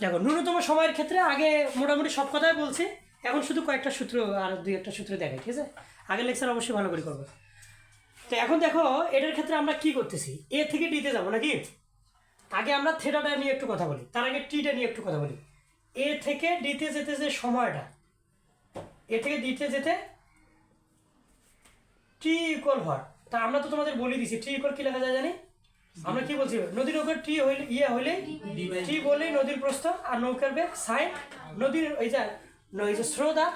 দেখো ন্যূনতম সময়ের ক্ষেত্রে আগে মোটামুটি সব কথাই বলছি, এখন শুধু কয়েকটা সূত্র আর দুই একটা সূত্র দেখাই, ঠিক আছে? আগের লেকচার অবশ্যই ভালো করে করবো। তো এখন দেখো এটার ক্ষেত্রে আমরা কি করতেছি, এ থেকে ডিতে যাবো নাকি? আগে আমরা থেটাটা নিয়ে একটু কথা বলি, তার আগে টিটা নিয়ে একটু কথা বলি। এ থেকে ডিতে যেতে যে সময়টা, এ থেকে ডিতে যেতে টি ইকুয়াল হওয়ার, তা আমরা তো তোমাদের বলে দিছি টি ইকুয়াল কি লেখা যায় জানি? আমরা কি বলছি, নদীর উপর টি হইলে হইলে টি বললেই নদীর প্রস্থ, আর নৌকার বেগ সাইন নদীর এই যে স্রোত আর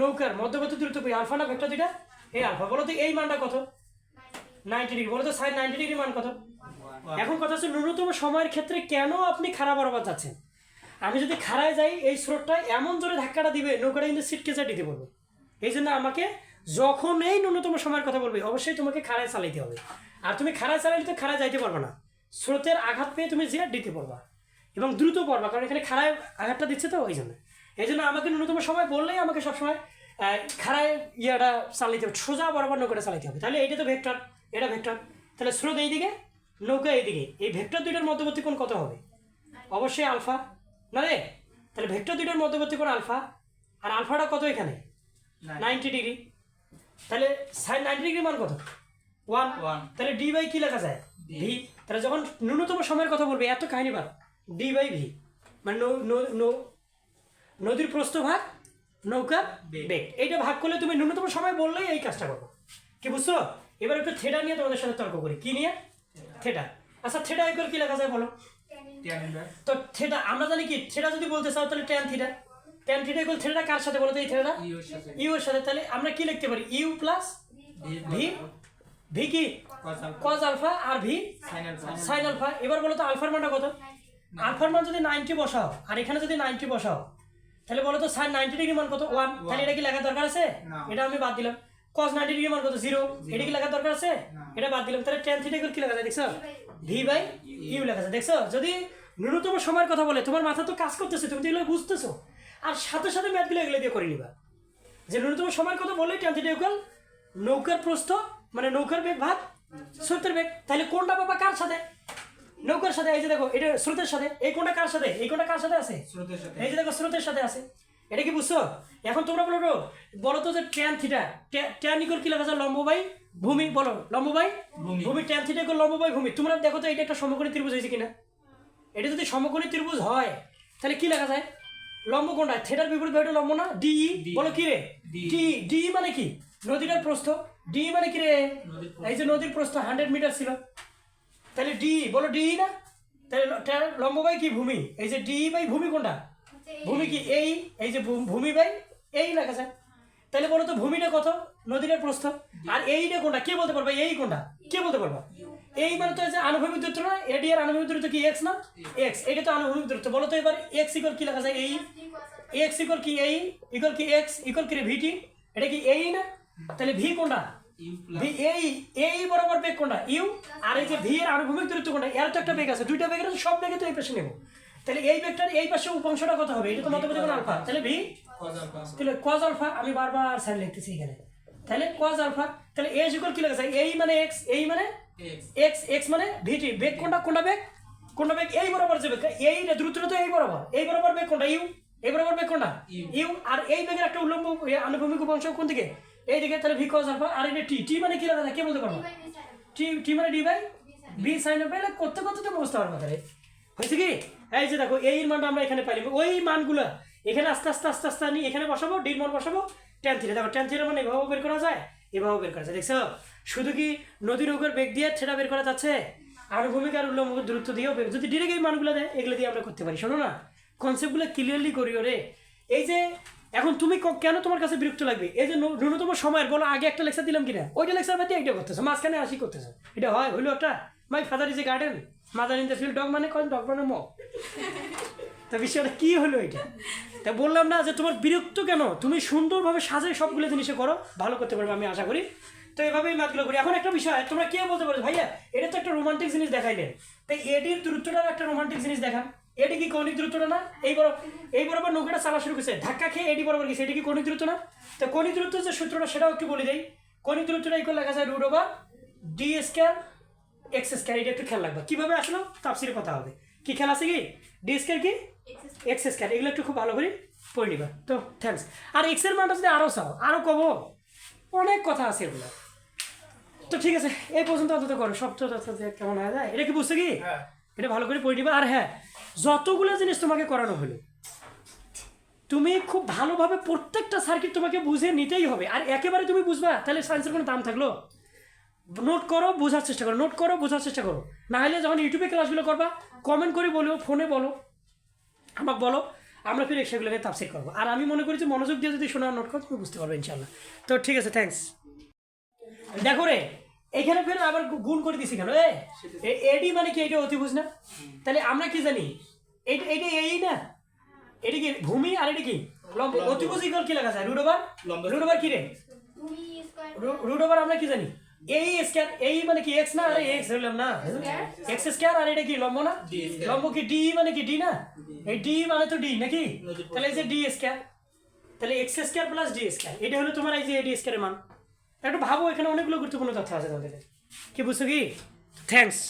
নৌকার মধ্যবর্তী দূরত্ব কই আলফা না ভেক্টর দুইটা, এই আলফা। বলো তো এই মানটা কত? 90 ডিগ্রি। বলো তো সাইন 90 ডিগ্রি মান কত? এখন কথা হচ্ছে ন্যূনতম সময়ের ক্ষেত্রে কেন আপনি খাড়া বরাবর যাচ্ছেন? আমি যদি খাড়ায় যাই এই স্রোতটা এমন জোরে ধাক্কাটা দিবে নৌকাটা কিন্তু সিটকেসে দিতে বলবো। এই জন্য আমাকে যখন এই ন্যূনতম সময়ের কথা বলবে অবশ্যই তোমাকে খাড়ায় চালাইতে হবে। আর তুমি খাড়ায় চালাইলে তো খাড়ায় যাইতে পারবে না, স্রোতের আঘাত পেয়ে তুমি যে দিতে পারবা এবং দ্রুত পারবা, কারণ এখানে খাড়ায় আঘাতটা দিচ্ছে তো ওই জন্য। এই জন্য আমাকে ন্যূনতম সময় বললেই আমাকে সবসময় খাড়ায় ইয়েটা চালাইতে হবে, সোজা বরাবর নৌকাটা চালাইতে হবে। তাহলে এইটা তো ভেক্টর, এটা ভেক্টর, তাহলে স্রোত এইদিকে নৌকা এইদিকে, এই ভেক্টর দুইটার মধ্যবর্তী কোণ কত হবে? অবশ্যই আলফা না রে? তাহলে ভেক্টর দুইটার মধ্যবর্তী কোণ আলফা, আর আলফাটা কত এখানে? 90 ডিগ্রি। তাহলে সাইন 90 ডিগ্রি মান কত? 1। তাহলে ডি বাই কি লেখা যায়? ভি। তাহলে যখন ন্যূনতম সময়ের কথা বলবে এত কাহিনী বার, ডি বাই ভি মানে নদীর প্রস্থ ভাগ নৌকার বেগ, এইটা ভাগ করলে তুমি ন্যূনতম সময় বললেই এই কাজটা করবো। কি বুঝছো? এবার একটু থেটা নিয়ে তোমাদের সাথে তর্ক করি। কি নিয়ে? থেটা। আচ্ছা থেটা ইকুয়াল কি লেখা যায় বলো তো? থেটা আমরা জানি কি, থেটা যদি বলতে চাও তাহলে tan theta. Tan theta equal theta কার সাথে বলো তো? এই থেটা ইউ এর সাথে। তাহলে আমরা কি লিখতে পারি? ইউ প্লাস ভি, ভি কি কজ আলফা আর ভি সাইন আলফা। এবার বলো তো আলফার মানটা কত? আলফার মান যদি 90 বসাও আর এখানে যদি 90 বসাও তাহলে বলো তো সাইন 90 ডিগ্রি মান কত? 1। তাহলে এটা কি লেখার দরকার আছে? এটা আমি বাদ দিলাম। কজ 90 ডিগ্রি মান কত? 0। এটা কি লেখার দরকার আছে? এটা বাদ দিলাম। তাহলে ট্যান থিটা কি লেখা যায় দেখছো? ভি বাই ইউ লেখা যায়। দেখছো, যদি ন্যূনতম সময়ের কথা বলে তোমার মাথা তো কাজ করতেছে, তুমি তো এগুলো বুঝতেছো, আর সাথে সাথে ম্যাথগুলো এগুলো দিয়ে করে নিবা। যে ন্যূনতম সময়ের কথা বললেই ট্যান থিটা ইকুয়াল নৌকার প্রস্থ মানে নৌকার বেগ ভাগ স্রোতের বেগ। তাহলে কোনটা পাবা কার সাথে? নৌকার সাথে। এই যে দেখো এটা স্রোতের সাথে। এই কোনটা কার সাথে? এই কোনটা কার সাথে আছে? এই যে দেখো স্রোতের সাথে আছে। এটা কি বুঝছো? এখন তোমরা বলো তো যে ট্যান থিটা, ট্যান ইকুয়াল কি লেখা যায়? লম্ব বাই ভূমি। বলো লম্ব বাই ভূমি। ট্যান থিটা ইকুয়াল লম্ব বাই ভূমি। তোমরা দেখো তো এটা একটা সমকোণী ত্রিভুজ হয়েছে কিনা? এটা যদি সমকোণী ত্রিভুজ হয় তাহলে কি লেখা যায়? লম্ব কোনটা? থেটার বিপরীত বাহুটা লম্ব না? ডি। বলো কি রে? ডি। ডি মানে কি? নদীটার প্রস্থ। ডি মানে কি রে? এই যে নদীর প্রস্থ 100 মিটার ছিল, তাহলে ডি। বলো ডি না? তাহলে লম্ব বাই কি? ভূমি। এই যে ডি বাই ভূমি কোনটা? ভূমি কি এই যে ভূমি বাই এই লেখা যায়। তাহলে বলো তো ভূমিটা কত? নদীটার প্রস্থ। আর এইটা কোনটা? কে বলতে পারবা? এই কোনটা কে বলতে পারবা? এই মানে তো যে আনুভূমিক দূরত্ব না? এডি এর আনুভূমিক দূরত্ব কি এক্স না? এক্স। এটা তো আনুভূমিক দূরত্ব। বলো তো এবার এক্স ইকুয়াল কি লেখা যায়? এই এক্স ইকুয়াল কি? এই ইকুয়াল কি এক্স ইকুয়াল কি ভিটি? এটা কি এই না? তাহলে ভি কোনটা? ভি এই বরাবর বেগ কোনটা? ইউ। আর এই যে ভি এর আনুভূমিক দূরত্ব কোনটা? এর তো একটা বেগ আছে, দুইটা বেগের সব বেগে তো এই পাশে নেব। তাহলে এই বেগটার এই পাশে উপাংশটা কত হবে? এটা তো মধ্যবর্তী কোণ আলফা। তাহলে ভি তাহলে কজ আলফা। আমি বারবার সাইন লিখতেছি এখানে। তাহলে কজ আলফা। তাহলে এ ইকুয়াল কি লেখা যায়? এই মানে এক্স, এই মানে এক্স, এক্স মানে ভিটি। বেগ কোনটা? কোনটা বেগ? কোনটা বেগ? এই বরাবর যে বেগ, এই দ্রুততা তো এই বরাবর। এই বরাবর বেগ কোনটা? ইউ। এই বরাবর বেগ কোনটা? ইউ। আর এই বেগের একটা উল্লম্ব আনুভূমিক উপাংশ কোন দিকে? এই দিকে। তাহলে ভি কজ আলফা। আর এটা টি। টি মানে কি লেখা যায়? কে বলতে পারবো? টি। টি মানে D by V sine alpha. এটা করতে করতে তো বুঝতে পারবো। তাহলে হয়েছে কি? এই যে দেখো এই মানটা আমরা এখানে পাইলাম, ওই মানগুলো এখানে আস্তে আস্তে আস্তে আস্তে নিয়ে এখানে বসাবো, ডির মান বসাবো, ট্যান থিটা। দেখো ট্যান থিটা মানে এভাবে বের করা যায়, এভাবে বের করা যায়। দেখছো, শুধু কি নদী নৌকার বেগ দিয়ে থিটা বের করা যাচ্ছে? আনুভূমিক আর উল্লম্ব দূরত্ব দিয়েও যদি ডিরেক্ট এই মানগুলো দেয় এগুলো দিয়ে আমরা করতে পারি। শোনো না, কনসেপ্টগুলো ক্লিয়ারলি করিও রে। এই যে এখন তুমি কেন তোমার কাছে বিরক্ত লাগবে? এই যে ন্যূনতম সময়ের বলো আগে একটা লেকচার দিলাম কিনা, ওইটা লেকচার বাদ দিয়ে এইটা করতেছো, মাঝখানে আসি করতেছো। এটা হয়? হইলো একটা my father is a garden, mother in the field. Dog মানে কোন? ডগ মানে মগ। তা বিষয়টা কি হলো এটা? তা বললাম না যে তোমার বিরক্ত কেন? তুমি সুন্দরভাবে সাজাই সবগুলো জিনিসে করো, ভালো করতে পারবে আমি আশা করি। তো এভাবেই ম্যাথগুলো করি। এখন একটা বিষয় তোমরা কে বলতে পারো ভাইয়া এটা তো একটা রোমান্টিক জিনিস দেখাইলেন, তাই এডির দূরত্বটাও একটা রোমান্টিক জিনিস দেখান। এটি কি কৌণিক দূরত্বটা না? এই বরাবর নৌকাটা চালা শুরু করছে, ধাক্কা খেয়ে এডি বরাবর গেছে, এটি কি কৌণিক দূরত্ব না? তো কৌণিক দূরত্ব যে সূত্রটা সেটাও একটু বলে দেই। কৌণিক দূরত্বটা ইকুয়াল লেখা যায় √/d² এক্স স্কয়ার। এটা একটু খেয়াল রাখবা। কিভাবে আসলো তাফসিরে কথা হবে। কি খেয়াল আছে কি? ডি স্কয়ার কি এক্স স্কয়ার, এগুলো একটু খুব ভালো করে পড়ে নিবা। তো থ্যাঙ্কস। আর এক্স এর মানটা যদি আরও চাও আরও কব, অনেক কথা আছে এগুলো। তো ঠিক আছে, এই পর্যন্ত অন্তত করো, সব তো কেমন হয়ে যায়, এটা কি বুঝছো কি? এটা ভালো করে পড়ে নিবা। আর হ্যাঁ, যতগুলো জিনিস তোমাকে করানো হলো তুমি খুব ভালোভাবে প্রত্যেকটা সার্কিট তোমাকে বুঝে নিতেই হবে। আর একেবারে তুমি বুঝবা তাহলে সায়েন্সের কোনো দাম থাকলো? নোট করো, বোঝার চেষ্টা করো, নোট করো, বোঝার চেষ্টা করো। না হলে যখন ইউটিউবে ক্লাসগুলো করবা কমেন্ট করে বলো, ফোনে বলো, আমাকে বলো, আমরা ফিরে সেগুলোকে তাফসীর করবো। আর আমি মনে করি যে মনোযোগ দিয়ে যদি শোনা নোট করো তুমি বুঝতে পারবে ইনশাল্লাহ। তো ঠিক আছে, থ্যাঙ্কস। দেখো রে, এখানে ফের আবার গুণ করে দিছি কেন? এডি মানে কি? এটা অতিভুজ না? তাহলে আমরা কি জানি? এইটা এইটা এই না, এটা কি ভূমি আর এটা কি লম্ব? অতিভুজ ইকুয়াল কি লেখা যায়? Root over. রুট ওভার কি রে? রুট ওভার আমরা কি জানি? এই স্কয়ার, এই মানে কি এক্স না? আরে এক্স হইলাম না, এক্স স্কয়ার। আর এটা কি লম্ব না? লম্ব কি ডি মানে কি ডি না? এই ডি মানে তো ডি নাকি? তাহলে এই যে ডি স্কয়ার, তাহলে x square plus D square, এটা হলো তোমার এই যে এডি স্কয়ারের মান। একটু ভাবো, এখানে অনেকগুলো গুরুত্বপূর্ণ তথ্য আছে তোমাদের। কি বুঝছো কি? থ্যাঙ্কস।